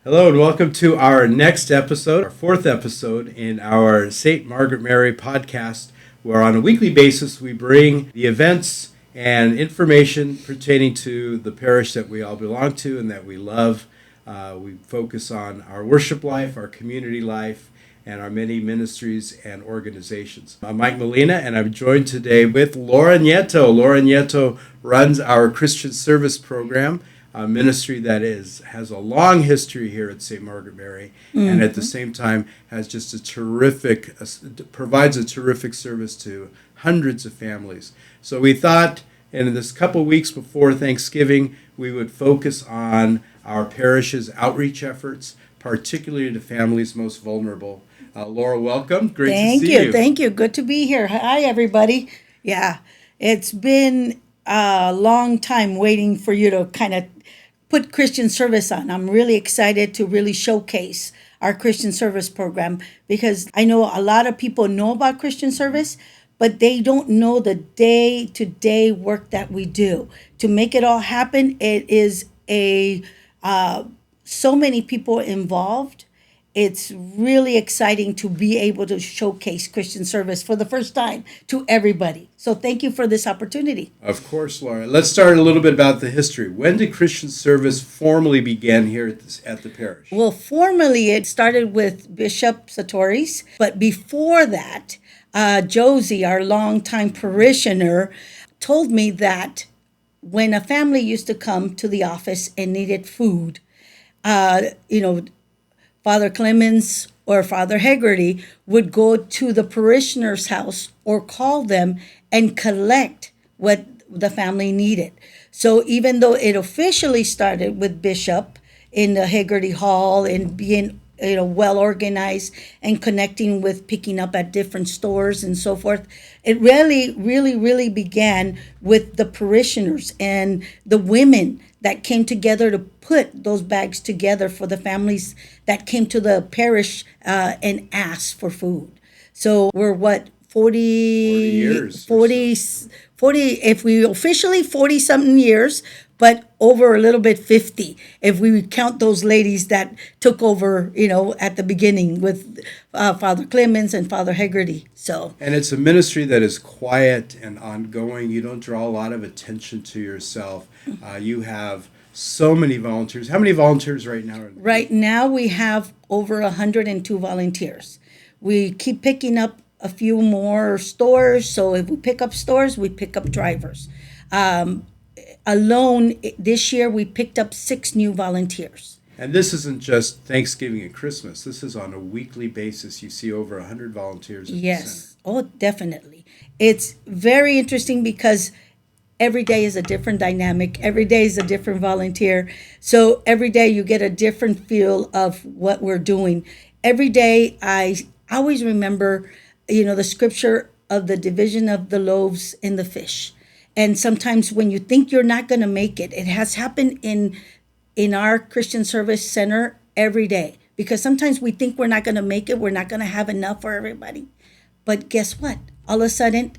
Hello and welcome to our next episode, our fourth episode in our St. Margaret Mary podcast, where on a weekly basis we bring the events and information pertaining to the parish that we all belong to and that we love. We focus on our worship life, our community life, and our many ministries and organizations. I'm Mike Molina, and I'm joined today with Laura Nieto. Laura Nieto runs our Christian service program, a ministry that has a long history here at St. Margaret Mary, and at the same time has just provides a terrific service to hundreds of families. So we thought in this couple weeks before Thanksgiving, we would focus on our parish's outreach efforts, particularly to families most vulnerable. Laura, welcome. Great to see you. Thank you. Good to be here. Hi, everybody. Yeah, it's been a long time waiting for you to kind of put Christian service on. I'm really excited to really showcase our Christian service program because I know a lot of people know about Christian service, but they don't know the day-to-day work that we do. To make it all happen, it is so many people involved. It's really exciting to be able to showcase Christian service for the first time to everybody. So thank you for this opportunity. Of course, Laura. Let's start a little bit about the history. When did Christian service formally begin here at the parish? Well, formally it started with Bishop Satori's, but before that, Josie, our longtime parishioner, told me that when a family used to come to the office and needed food, Father Clemens or Father Hegarty would go to the parishioner's house or call them and collect what the family needed. So even though it officially started with Bishop in the Hegarty Hall and being well organized and connecting with picking up at different stores and so forth, it really began with the parishioners and the women that came together to put those bags together for the families that came to the parish and asked for food. So we're 40 years. 40, if we officially 40 something years, but over a little bit 50 if we count those ladies that took over, at the beginning with Father Clemens and Father Hegarty. And it's a ministry that is quiet and ongoing. You don't draw a lot of attention to yourself. You have so many volunteers. How many volunteers right now? Right now we have over 102 volunteers. We keep picking up a few more stores. So if we pick up stores, we pick up drivers. Alone this year, we picked up 6 new volunteers. And this isn't just Thanksgiving and Christmas. This is on a weekly basis. You see over 100 volunteers at the Yes. center. Oh, definitely. It's very interesting because every day is a different dynamic. Every day is a different volunteer. So every day you get a different feel of what we're doing. Every day I always remember, the scripture of the division of the loaves and the fish. And sometimes when you think you're not going to make it, it has happened in our Christian Service Center every day. Because sometimes we think we're not going to make it, we're not going to have enough for everybody. But guess what? All of a sudden,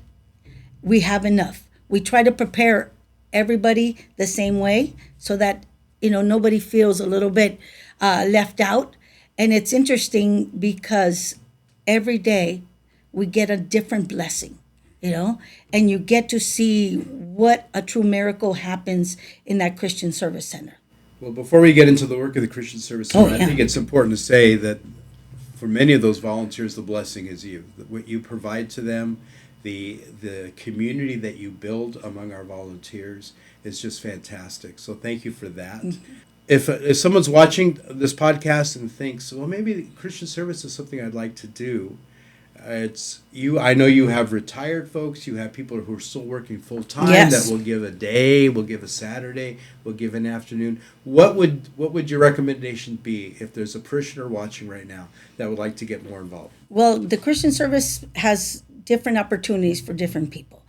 we have enough. We try to prepare everybody the same way so that, nobody feels a little bit left out. And it's interesting because every day we get a different blessing. And you get to see what a true miracle happens in that Christian Service Center. Well, before we get into the work of the Christian Service Center, I think it's important to say that for many of those volunteers, the blessing is you. What you provide to them, the community that you build among our volunteers is just fantastic. So thank you for that. Mm-hmm. If someone's watching this podcast and thinks, well, maybe Christian service is something I'd like to do, it's you. I know you have retired folks. You have people who are still working full time. Yes. That will give a day, will give a Saturday, will give an afternoon. What would your recommendation be if there's a parishioner watching right now that would like to get more involved? Well, the Christian service has different opportunities for different people.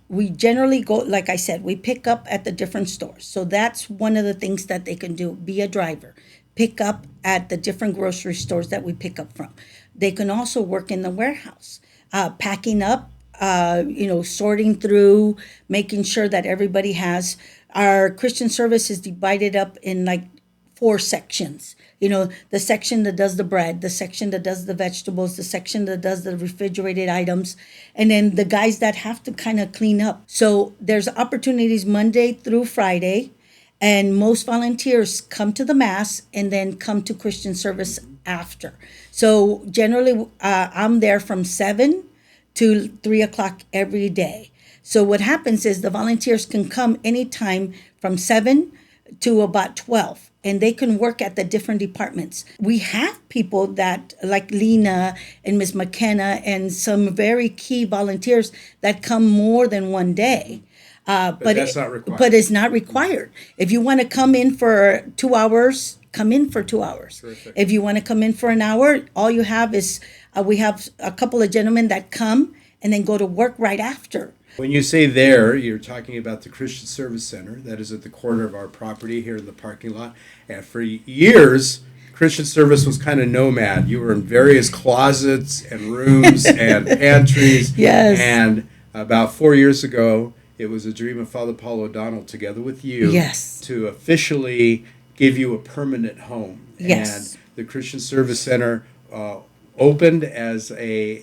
We generally go, like I said, we pick up at the different stores. So that's one of the things that they can do. Be a driver. Pick up at the different grocery stores that we pick up from. They can also work in the warehouse, packing up, sorting through, making sure that everybody has. Our Christian service is divided up in like four sections. The section that does the bread, the section that does the vegetables, the section that does the refrigerated items, and then the guys that have to kind of clean up. So there's opportunities Monday through Friday, and most volunteers come to the Mass and then come to Christian service after. So generally, I'm there from 7 to 3 o'clock every day. So what happens is the volunteers can come anytime from 7 to about 12, and they can work at the different departments. We have people that, like Lena and Miss McKenna and some very key volunteers that come more than one day. But that's not required. But it's not required. If you want to come in for 2 hours, come in for 2 hours. Terrific. If you want to come in for an hour, all you have is, we have a couple of gentlemen that come and then go to work right after. When you say there, you're talking about the Christian Service Center that is at the corner of our property here in the parking lot. And for years, Christian Service was kind of nomad. You were in various closets and rooms and pantries. Yes. And about 4 years ago, it was a dream of Father Paul O'Donnell together with you Yes. to officially give you a permanent home. Yes. And the Christian Service Center opened as a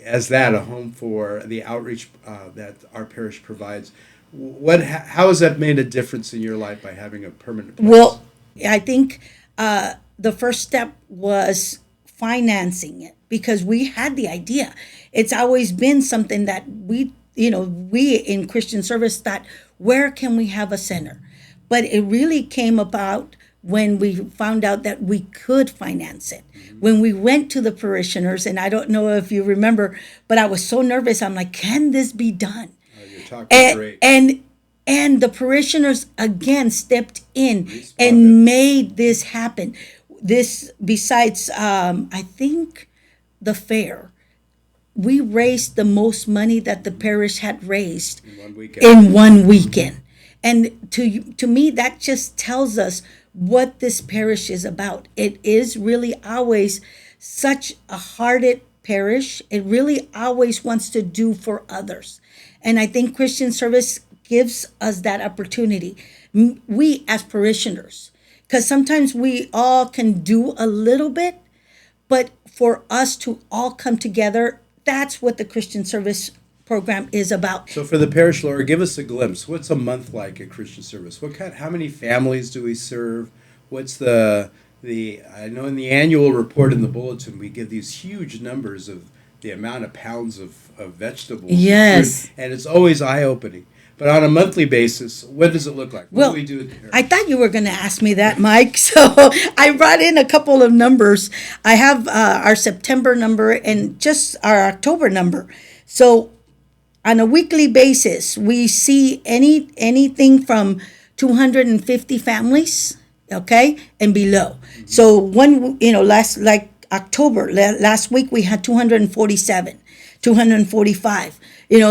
home for the outreach that our parish provides. How has that made a difference in your life by having a permanent place? Well, I think the first step was financing it, because we had the idea. It's always been something that we in Christian Service thought, where can we have a center? But it really came about when we found out that we could finance it. Mm-hmm. When we went to the parishioners, and I don't know if you remember, but I was so nervous. I'm like, can this be done? You're talking great. And the parishioners again stepped in and made this happen. This, besides, I think the fair, we raised the most money that the parish had raised in one weekend. And to me, that just tells us what this parish is about. It is really always such a hearted parish. It really always wants to do for others. And I think Christian Service gives us that opportunity. We as parishioners, because sometimes we all can do a little bit, but for us to all come together, that's what the Christian Service program is about. So for the parish, Laura, give us a glimpse. What's a month like at Christian Service? How many families do we serve? What's I know in the annual report in the bulletin, we give these huge numbers of the amount of pounds of vegetables. Yes. And it's always eye-opening. But on a monthly basis, what does it look like? What do we do there? I thought you were going to ask me that, Mike. So I brought in a couple of numbers. I have our September number and just our October number. So on a weekly basis, we see anything from 250 families, okay, and below. Mm-hmm. So last week we had 247, 245.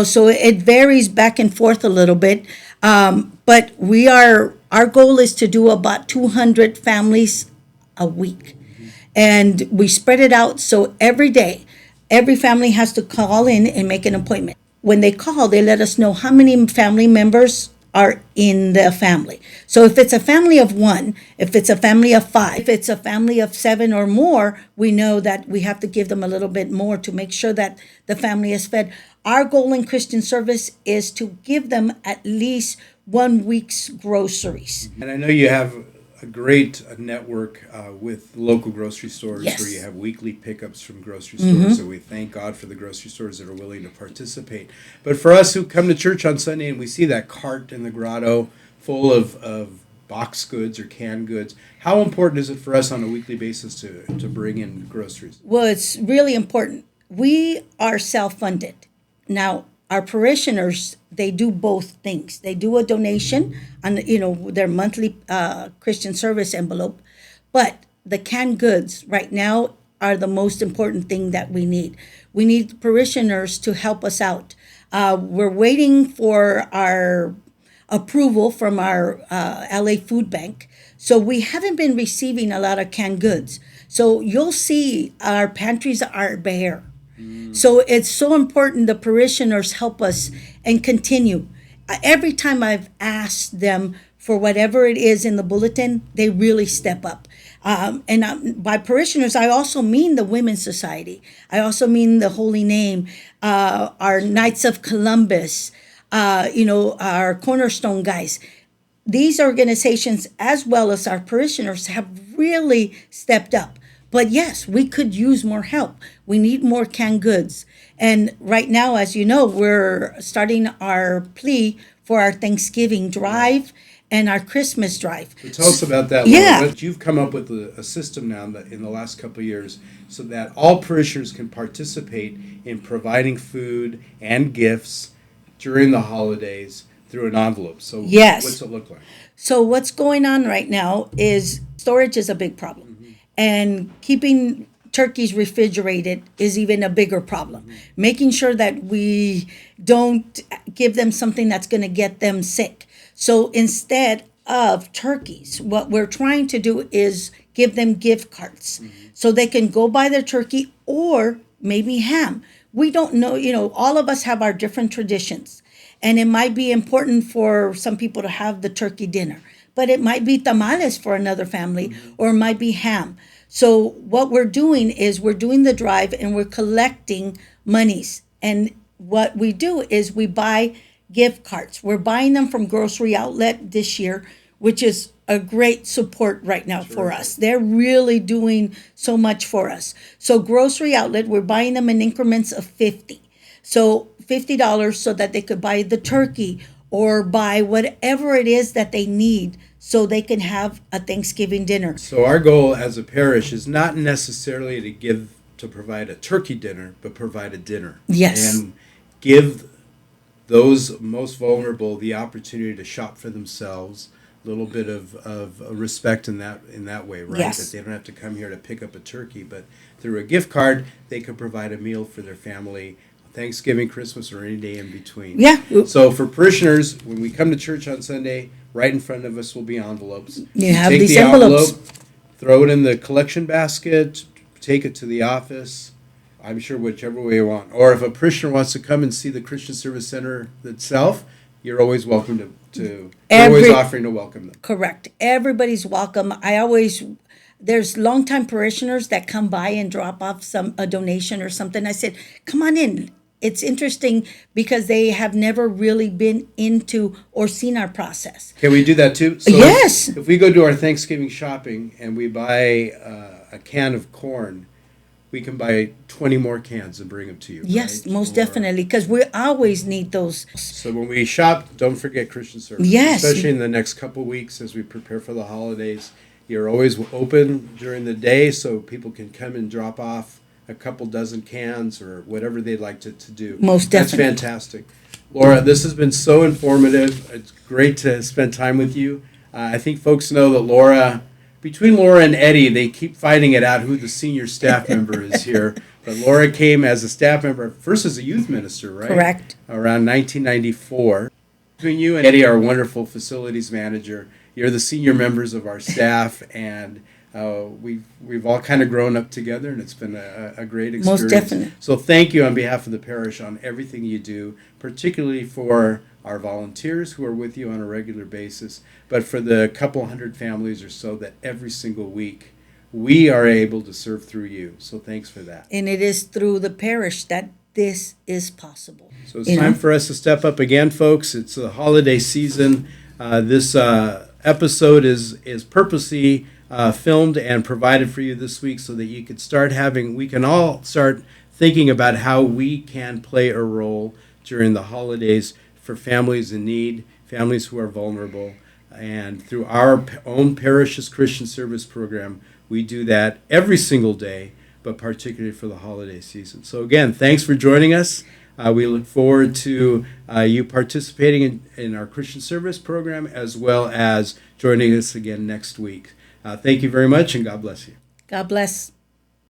So it varies back and forth a little bit. But our goal is to do about 200 families a week. Mm-hmm. And we spread it out. So every day, every family has to call in and make an appointment. When they call, they let us know how many family members are in the family. So if it's a family of one, if it's a family of 5, if it's a family of 7 or more, we know that we have to give them a little bit more to make sure that the family is fed. Our goal in Christian Service is to give them at least 1 week's groceries. And I know you have a great network with local grocery stores. Yes. Where you have weekly pickups from grocery stores. Mm-hmm. So we thank God for the grocery stores that are willing to participate. But for us who come to church on Sunday and we see that cart in the grotto full of box goods or canned goods, how important is it for us on a weekly basis to bring in groceries? Well, it's really important. We are self-funded. Now, our parishioners, they do both things. They do a donation on their monthly Christian Service envelope, but the canned goods right now are the most important thing that we need. We need parishioners to help us out. We're waiting for our approval from our LA Food Bank, so we haven't been receiving a lot of canned goods. So you'll see our pantries are bare. So it's so important the parishioners help us and continue. Every time I've asked them for whatever it is in the bulletin, they really step up. By parishioners, I also mean the Women's Society. I also mean the Holy Name, our Knights of Columbus, our Cornerstone guys. These organizations, as well as our parishioners, have really stepped up. But yes, we could use more help. We need more canned goods. And right now, as you know, we're starting our plea for our Thanksgiving drive and our Christmas drive. So tell us about that. Yeah. Laura. You've come up with a system now in the last couple of years so that all parishioners can participate in providing food and gifts during the holidays through an envelope. So Yes. what's it look like? So what's going on right now is storage is a big problem. And keeping turkeys refrigerated is even a bigger problem. Making sure that we don't give them something that's going to get them sick. So instead of turkeys, what we're trying to do is give them gift cards so they can go buy their turkey or maybe ham. We don't know, all of us have our different traditions. And it might be important for some people to have the turkey dinner, but it might be tamales for another family, or it might be ham. So what we're doing is we're doing the drive and we're collecting monies. And what we do is we buy gift cards. We're buying them from Grocery Outlet this year, which is a great support right now for us. They're really doing so much for us. So Grocery Outlet, we're buying them in increments of 50. So $50 so that they could buy the turkey or buy whatever it is that they need so they can have a Thanksgiving dinner. So our goal as a parish is not necessarily to provide a turkey dinner, but provide a dinner. Yes. And give those most vulnerable the opportunity to shop for themselves. A little bit of respect in that way, right? Yes. That they don't have to come here to pick up a turkey, but through a gift card, they could provide a meal for their family, Thanksgiving, Christmas, or any day in between. Yeah. So for parishioners, when we come to church on Sunday, right in front of us will be envelopes. You have take these the envelopes. envelope, throw it in the collection basket, take it to the office. I'm sure whichever way you want. Or if a parishioner wants to come and see the Christian Service Center itself, you're always welcome to you're always offering to welcome them. Correct. Everybody's welcome. There's longtime parishioners that come by and drop off a donation or something. I said, come on in. It's interesting because they have never really been into or seen our process. Can we do that too? So Yes. If we go do our Thanksgiving shopping and we buy a can of corn, we can buy 20 more cans and bring them to you. Yes, right? most definitely, because we always need those. So when we shop, don't forget Christian Service. Yes. Especially in the next couple of weeks as we prepare for the holidays. You're always open during the day so people can come and drop off a couple dozen cans or whatever they'd like to do. Most definitely. That's fantastic. Laura, this has been so informative. It's great to spend time with you. I think folks know that between Laura and Eddie, they keep fighting it out who the senior staff member is here. But Laura came as a staff member, first as a youth minister, right? Correct. Around 1994. Between you and Eddie, our wonderful facilities manager, you're the senior members of our staff, and we've all kind of grown up together, and it's been a great experience. Most definitely. So thank you on behalf of the parish on everything you do, particularly for our volunteers who are with you on a regular basis, but for the couple hundred families or so that every single week we are able to serve through you. So thanks for that. And it is through the parish that this is possible. So it's time for us to step up again, folks. It's the holiday season. This episode is purposely filmed and provided for you this week so that we can all start thinking about how we can play a role during the holidays for families in need, families who are vulnerable. And through our own parish's Christian Service program, we do that every single day, but particularly for the holiday season. So again, thanks for joining us. We look forward to you participating in our Christian Service program as well as joining us again next week. Thank you very much, and God bless you. God bless.